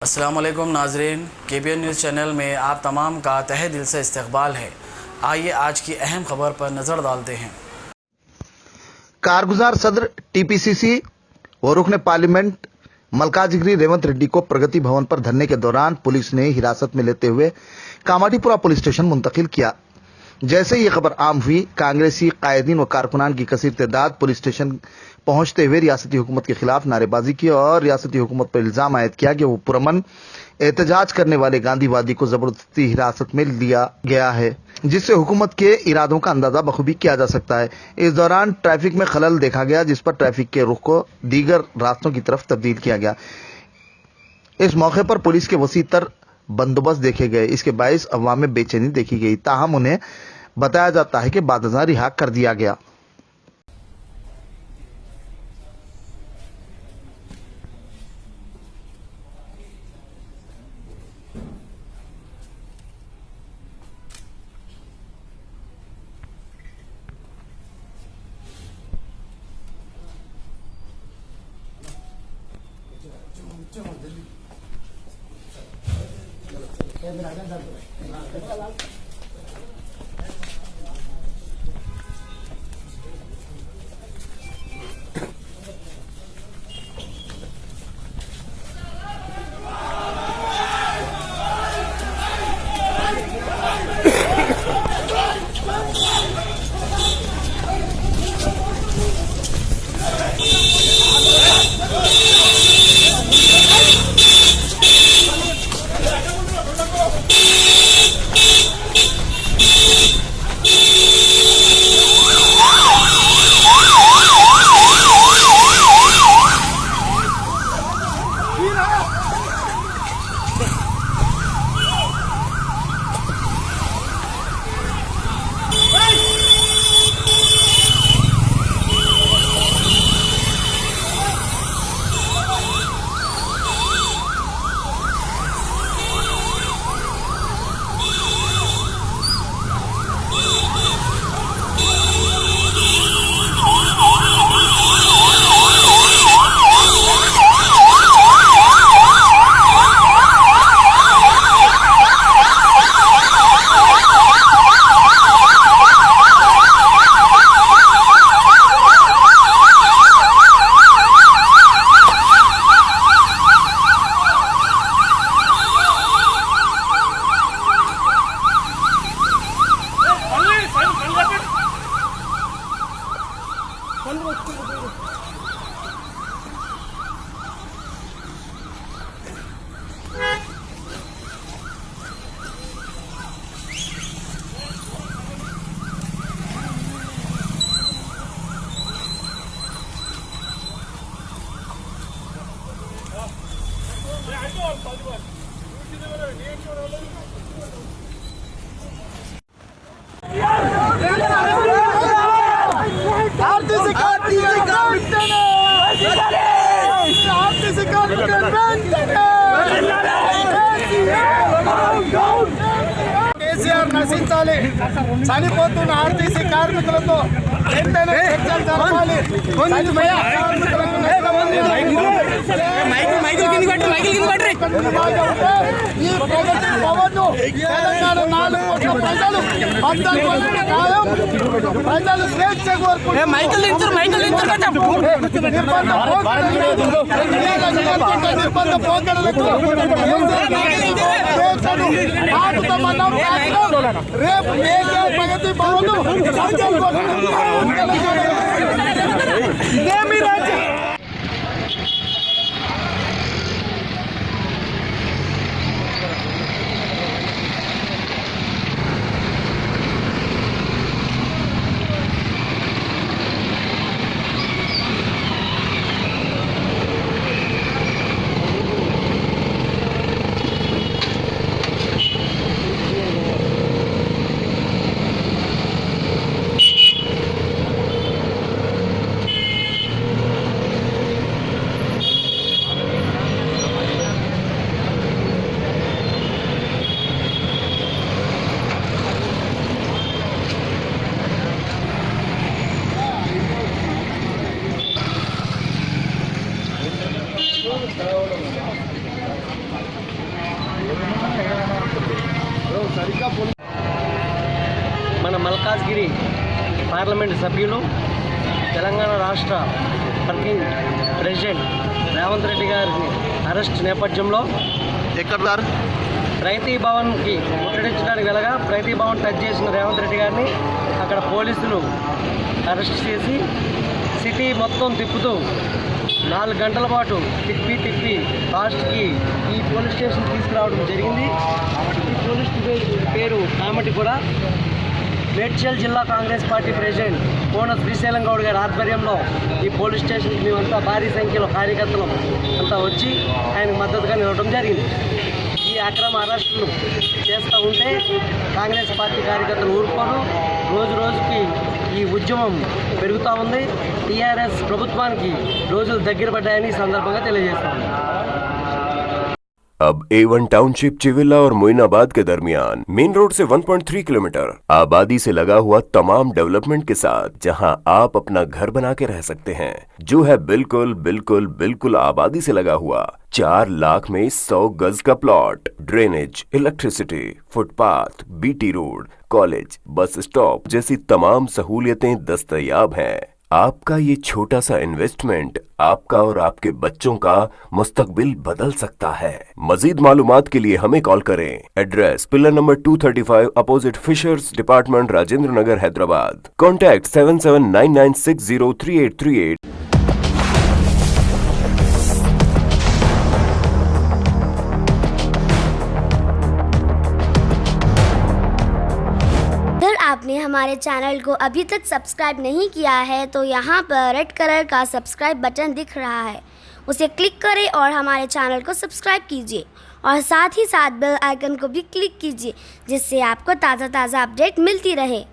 अस्सलाम वालेकुम नाजरीन, KBN न्यूज़ चैनल में आप तमाम का तहे दिल से इस्तकबाल है। आइए आज की अहम खबर पर नज़र डालते हैं। कारगुजार सदर TPCC व रुकने पार्लियामेंट मल्काजिगिरी रेवंत रेड्डी को प्रगति भवन पर धरने के दौरान पुलिस ने हिरासत में लेते हुए कामाडीपुरा पुलिस स्टेशन मुंतकिल किया। जैसे ही ये खबर आम हुई, कांग्रेसी कायदीन व कारकुनान की कसीर तादाद पुलिस स्टेशन पहुंचते हुए रियासती हुकूमत के खिलाफ नारेबाजी की और रियासती हुकूमत पर इल्जाम आयद किया कि वो पुरअमन एहतजाज करने वाले गांधीवादी को जबरदस्ती हिरासत में लिया गया है, जिससे हुकूमत के इरादों का अंदाजा बखूबी किया जा सकता है। इस दौरान ट्रैफिक में खलल देखा गया, जिस पर ट्रैफिक के रुख को दीगर रास्तों की तरफ तब्दील किया गया। इस मौके पर पुलिस के वसीतर बंदोबस्त देखे गए। इसके बायस अवाम में बेचैनी देखी गई। ताहम उन्हें बताया जाता है कि बादशाह रिहा कर दिया गया। కేసీఆర్ నశించాలి, చనిపోతున్న ఆర్టీసీ కార్మికులతో వెంటనే చర్చలు జరపాలి. ఈ ప్రగతి భవన్ను తెలంగాణ 4 కోట్ల ప్రజలు ప్రజలు స్వేచ్ఛ కోరుకుంటున్నారు. నిర్బంధ పోకడలకు రేపు కేసీఆర్ ప్రగతి భవన్ ఇదేమి రాజ్యం? పార్లమెంట్ సభ్యులు తెలంగాణ రాష్ట్ర వర్కింగ్ ప్రెసిడెంట్ రేవంత్ రెడ్డి గారిని అరెస్ట్ నేపథ్యంలో ఎక్కడ సార్ ప్రగతి భవన్కి ముట్టడించడానికి వెళ్ళగా ప్రగతి భవన్ టచ్ చేసిన రేవంత్ రెడ్డి గారిని అక్కడ పోలీసులు అరెస్ట్ చేసి సిటీ మొత్తం తిప్పుతూ 4 గంటల పాటు తిప్పి లాస్ట్కి ఈ పోలీస్ స్టేషన్ తీసుకురావడం జరిగింది. ఈ పోలీస్ పేరు కామటిగూడ. మేడ్చల్ జిల్లా కాంగ్రెస్ పార్టీ ప్రెసిడెంట్ కోన శ్రీశైలం గౌడ్ గారి ఆధ్వర్యంలో ఈ పోలీస్ స్టేషన్కి మేమంతా భారీ సంఖ్యలో కార్యకర్తలు అంతా వచ్చి ఆయనకు మద్దతుగా నిలవడం జరిగింది. ఈ అక్రమ అరెస్టులు చేస్తూ ఉంటే కాంగ్రెస్ పార్టీ కార్యకర్తలు ఊరుకోరు. రోజు రోజుకి ఈ ఉద్యమం పెరుగుతూ ఉంది. టీఆర్ఎస్ ప్రభుత్వానికి రోజులు దగ్గర పడ్డాయని ఈ సందర్భంగా తెలియజేస్తాము. अब A1 टाउनशिप चिविल्ला और मोइनाबाद के दरमियान मेन रोड से 1.3 किलोमीटर आबादी से लगा हुआ तमाम डेवलपमेंट के साथ जहां आप अपना घर बना के रह सकते हैं, जो है बिल्कुल बिल्कुल बिल्कुल आबादी से लगा हुआ 4 लाख में 100 गज का plot, drainage, electricity, footpath, BT road, college, bus stop जैसी तमाम सहूलियतें दस्तयाब हैं। आपका ये छोटा सा इन्वेस्टमेंट आपका और आपके बच्चों का मुस्तकबिल बदल सकता है। मजीद मालूमात के लिए हमें कॉल करें। Address pillar number 235 opposite fishers department, Rajendra Nagar, Hyderabad. Contact 7799603838। अगर आपने हमारे चैनल को अभी तक सब्सक्राइब नहीं किया है तो यहाँ पर रेड कलर का सब्सक्राइब बटन दिख रहा है, उसे क्लिक करें और हमारे चैनल को सब्सक्राइब कीजिए और साथ ही साथ बेल आइकन को भी क्लिक कीजिए, जिससे आपको ताज़ा अपडेट मिलती रहे।